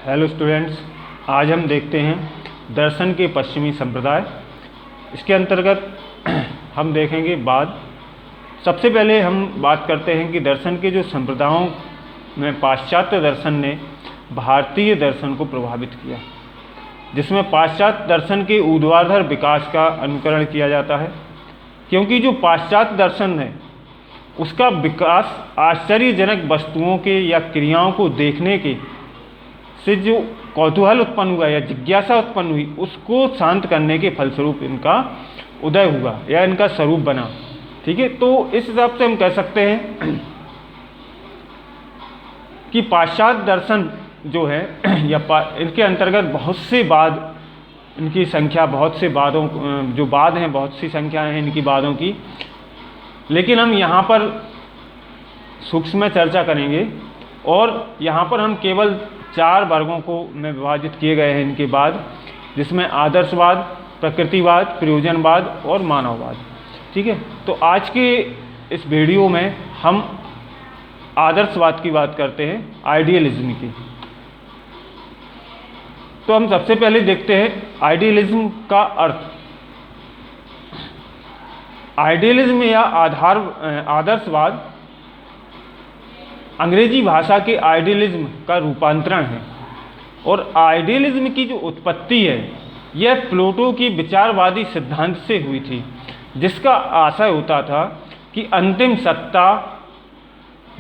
Hello students, आज हम देखते हैं दर्शन के पश्चिमी संप्रदाय। इसके अंतर्गत हम देखेंगे सबसे पहले हम बात करते हैं कि दर्शन के जो संप्रदायों में पाश्चात्य दर्शन ने भारतीय दर्शन को प्रभावित किया, जिसमें पाश्चात्य दर्शन के ऊर्ध्वाधर विकास का अनुकरण किया जाता है। क्योंकि जो पाश्चात्य दर्शन है उसका विकास आश्चर्यजनक वस्तुओं के या क्रियाओं को देखने के से जो कौतूहल उत्पन्न हुआ या जिज्ञासा उत्पन्न हुई, उसको शांत करने के फलस्वरूप इनका उदय हुआ या इनका स्वरूप बना। ठीक है, तो इस हिसाब से हम कह सकते हैं कि पाश्चात्य दर्शन जो है या इनके अंतर्गत बहुत से वाद, इनकी संख्या बहुत से वादों जो वाद हैं, बहुत सी संख्याएं हैं इनकी वादों की, लेकिन हम यहाँ पर सूक्ष्म चर्चा करेंगे और यहाँ पर हम केवल 4 वर्गों को में विभाजित किए गए हैं इनके बाद, जिसमें आदर्शवाद, प्रकृतिवाद, प्रयोजनवाद और मानववाद। ठीक है, तो आज के इस वीडियो में हम आदर्शवाद की बात करते हैं, आइडियलिज्म की। तो हम सबसे पहले देखते हैं आइडियलिज्म का अर्थ। आइडियलिज्म या आदर्शवाद अंग्रेजी भाषा के आइडियलिज्म का रूपांतरण है और आइडियलिज्म की जो उत्पत्ति है यह प्लेटो की विचारवादी सिद्धांत से हुई थी, जिसका आशय होता था कि अंतिम सत्ता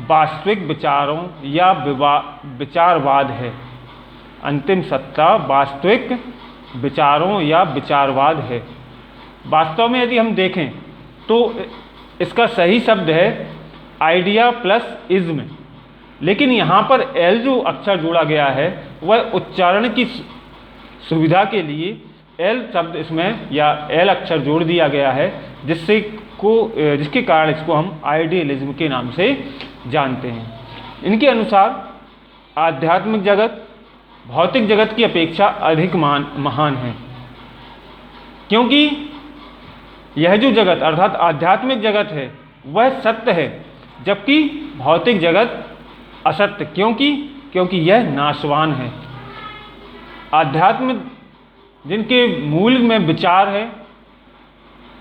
वास्तविक विचारों या विचारवाद है। अंतिम सत्ता वास्तविक विचारों या विचारवाद है। वास्तव में यदि हम देखें तो इसका सही शब्द है आइडिया प्लस इज्म, लेकिन यहाँ पर एल जो अक्षर जोड़ा गया है वह उच्चारण की सुविधा के लिए एल शब्द इसमें या एल अक्षर जोड़ दिया गया है, जिसके कारण इसको हम आइडियलिज्म के नाम से जानते हैं। इनके अनुसार आध्यात्मिक जगत भौतिक जगत की अपेक्षा अधिक महान है, क्योंकि यह जो जगत अर्थात आध्यात्मिक जगत है वह सत्य है, जबकि भौतिक जगत असत्य। क्योंकि यह नाशवान है। आध्यात्म जिनके मूल में विचार है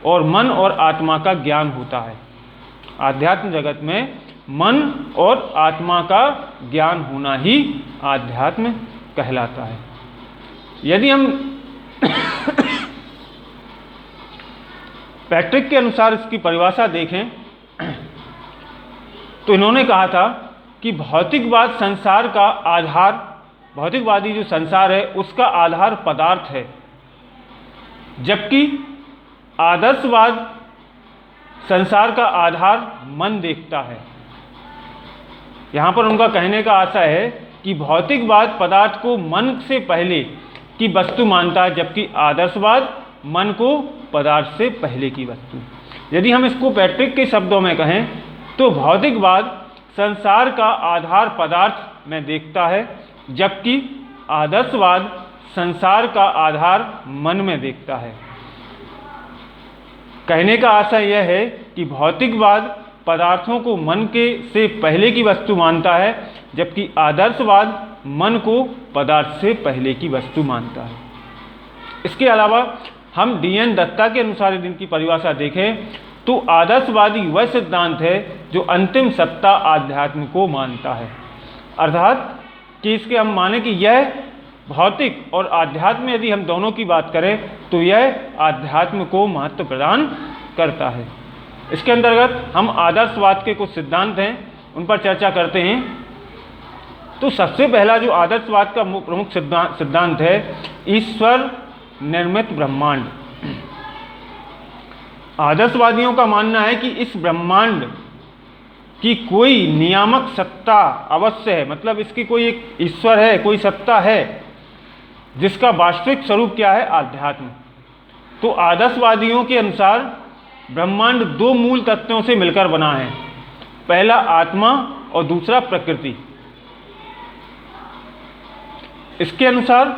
और मन और आत्मा का ज्ञान होता है। आध्यात्म जगत में मन और आत्मा का ज्ञान होना ही आध्यात्म कहलाता है। यदि हम पैट्रिक के अनुसार इसकी परिभाषा देखें तो इन्होंने कहा था कि भौतिकवाद संसार का आधार, भौतिकवादी जो संसार है उसका आधार पदार्थ है, जबकि आदर्शवाद संसार का आधार मन देखता है। यहाँ पर उनका कहने का आशय है कि भौतिकवाद पदार्थ को मन से पहले की वस्तु मानता है, जबकि आदर्शवाद मन को पदार्थ से पहले की वस्तु। यदि हम इसको पैट्रिक के शब्दों में कहें तो भौतिकवाद संसार का आधार पदार्थ में देखता है, जबकि आदर्शवाद संसार का आधार मन में देखता है। कहने का आशय यह है कि भौतिकवाद पदार्थों को मन के से पहले की वस्तु मानता है, जबकि आदर्शवाद मन को पदार्थ से पहले की वस्तु मानता है। इसके अलावा हम D.N. दत्ता के अनुसार यदि इनकी परिभाषा देखें तो आदर्शवादी वह सिद्धांत है जो अंतिम सत्ता आध्यात्म को मानता है। अर्थात कि इसके हम माने कि यह भौतिक और आध्यात्म, यदि हम दोनों की बात करें तो यह आध्यात्म को महत्व प्रदान करता है। इसके अंतर्गत हम आदर्शवाद के कुछ सिद्धांत हैं उन पर चर्चा करते हैं। तो सबसे पहला जो आदर्शवाद का प्रमुख सिद्धांत है ईश्वर निर्मित ब्रह्मांड। आदर्शवादियों का मानना है कि इस ब्रह्मांड की कोई नियामक सत्ता अवश्य है, मतलब इसकी कोई एक ईश्वर है, कोई सत्ता है, जिसका वास्तविक स्वरूप क्या है, आध्यात्म। तो आदर्शवादियों के अनुसार ब्रह्मांड 2 मूल तत्वों से मिलकर बना है, पहला आत्मा और दूसरा प्रकृति। इसके अनुसार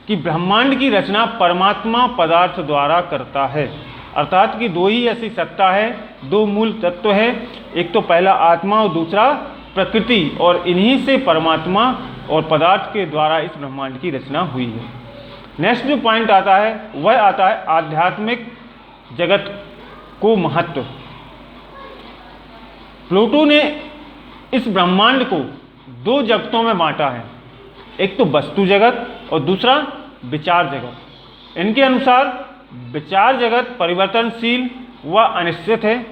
कि ब्रह्मांड की रचना परमात्मा पदार्थ द्वारा करता है, अर्थात कि 2 ही ऐसी सत्ता है, 2 मूल तत्व हैं, एक तो पहला आत्मा और दूसरा प्रकृति, और इन्हीं से परमात्मा और पदार्थ के द्वारा इस ब्रह्मांड की रचना हुई है। नेक्स्ट जो पॉइंट आता है वह आता है आध्यात्मिक जगत को महत्व। प्लूटो ने इस ब्रह्मांड को दो जगतों में बांटा है, एक तो वस्तु जगत और दूसरा विचार जगत। इनके अनुसार विचार जगत परिवर्तनशील व अनिश्चित है,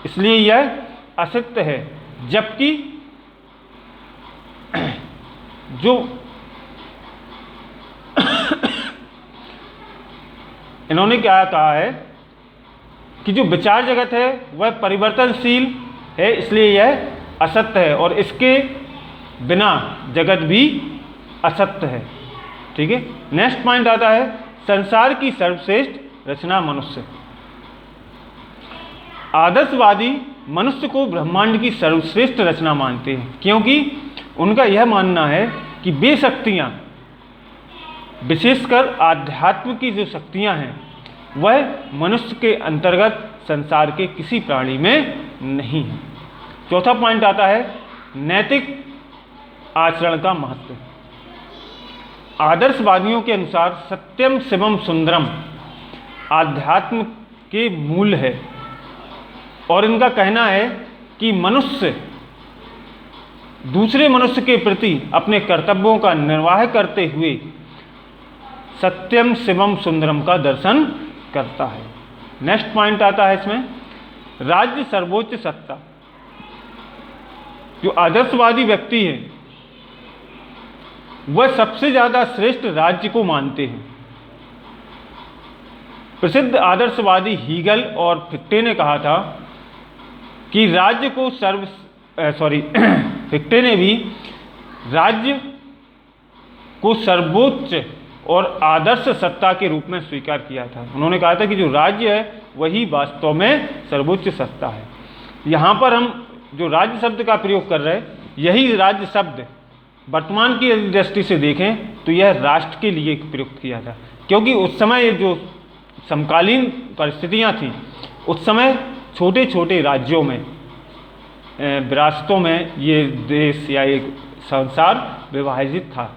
इसलिए यह असत्य है, जबकि जो इन्होंने क्या कहा है कि जो विचार जगत है वह परिवर्तनशील है, इसलिए यह असत्य है और इसके बिना जगत भी असत्य है। ठीक है। नेक्स्ट पॉइंट आता है संसार की सर्वश्रेष्ठ रचना मनुष्य। आदर्शवादी मनुष्य को ब्रह्मांड की सर्वश्रेष्ठ रचना मानते हैं, क्योंकि उनका यह मानना है कि वे शक्तियाँ, विशेषकर आध्यात्म की जो शक्तियाँ हैं, वह मनुष्य के अंतर्गत संसार के किसी प्राणी में नहीं है। चौथा पॉइंट आता है नैतिक आचरण का महत्व। आदर्शवादियों के अनुसार सत्यम शिवम सुंदरम आध्यात्म के मूल है और इनका कहना है कि मनुष्य दूसरे मनुष्य के प्रति अपने कर्तव्यों का निर्वाह करते हुए सत्यम शिवम सुंदरम का दर्शन करता है। नेक्स्ट पॉइंट आता है इसमें राज्य सर्वोच्च सत्ता। जो आदर्शवादी व्यक्ति है वह सबसे ज़्यादा श्रेष्ठ राज्य को मानते हैं। प्रसिद्ध आदर्शवादी हीगल और फिक्टे ने कहा था कि राज्य को फिक्टे ने भी राज्य को सर्वोच्च और आदर्श सत्ता के रूप में स्वीकार किया था। उन्होंने कहा था कि जो राज्य है वही वास्तव में सर्वोच्च सत्ता है। यहाँ पर हम जो राज्य शब्द का प्रयोग कर रहे हैं, यही राज्य शब्द वर्तमान की दृष्टि से देखें तो यह राष्ट्र के लिए प्रयुक्त किया था, क्योंकि उस समय जो समकालीन परिस्थितियाँ थीं, उस समय छोटे छोटे राज्यों में, विरासतों में ये देश या एक संसार विभाजित था,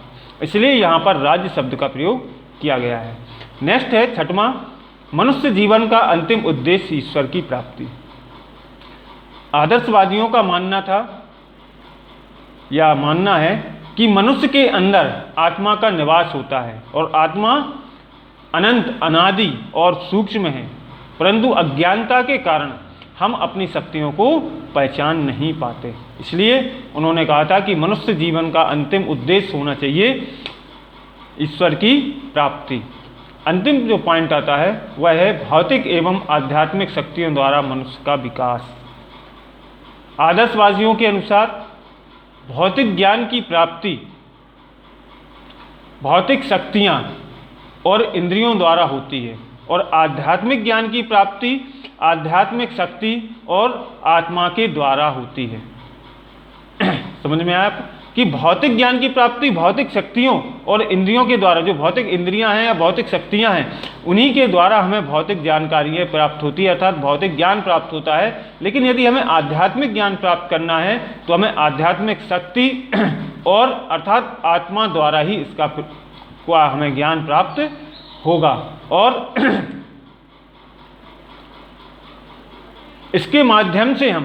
इसलिए यहाँ पर राज्य शब्द का प्रयोग किया गया है। नेक्स्ट है छठवां मनुष्य जीवन का अंतिम उद्देश्य ईश्वर की प्राप्ति। आदर्शवादियों का मानना था या मानना है कि मनुष्य के अंदर आत्मा का निवास होता है और आत्मा अनंत, अनादि और सूक्ष्म है, परंतु अज्ञानता के कारण हम अपनी शक्तियों को पहचान नहीं पाते। इसलिए उन्होंने कहा था कि मनुष्य जीवन का अंतिम उद्देश्य होना चाहिए ईश्वर की प्राप्ति। अंतिम जो पॉइंट आता है वह है भौतिक एवं आध्यात्मिक शक्तियों द्वारा मनुष्य का विकास। आदर्शवादियों के अनुसार भौतिक ज्ञान की प्राप्ति भौतिक शक्तियाँ और इंद्रियों द्वारा होती है और आध्यात्मिक ज्ञान की प्राप्ति आध्यात्मिक शक्ति और आत्मा के द्वारा होती है। समझ में आया आप कि भौतिक ज्ञान की प्राप्ति भौतिक शक्तियों और इंद्रियों के द्वारा, जो भौतिक इंद्रियां हैं या भौतिक शक्तियां हैं, उन्हीं के द्वारा हमें भौतिक जानकारियाँ प्राप्त होती है, अर्थात भौतिक ज्ञान प्राप्त होता है। लेकिन यदि हमें आध्यात्मिक ज्ञान प्राप्त करना है तो हमें आध्यात्मिक शक्ति और अर्थात आत्मा द्वारा ही इसका हमें ज्ञान प्राप्त होगा और इसके माध्यम से हम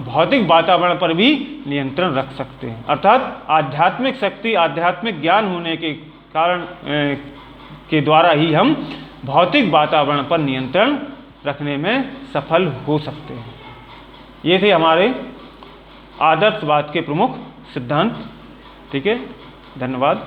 भौतिक वातावरण पर भी नियंत्रण रख सकते हैं। अर्थात आध्यात्मिक शक्ति, आध्यात्मिक ज्ञान होने के कारण के द्वारा ही हम भौतिक वातावरण पर नियंत्रण रखने में सफल हो सकते हैं। ये थे हमारे आदर्शवाद के प्रमुख सिद्धांत। ठीक है, धन्यवाद।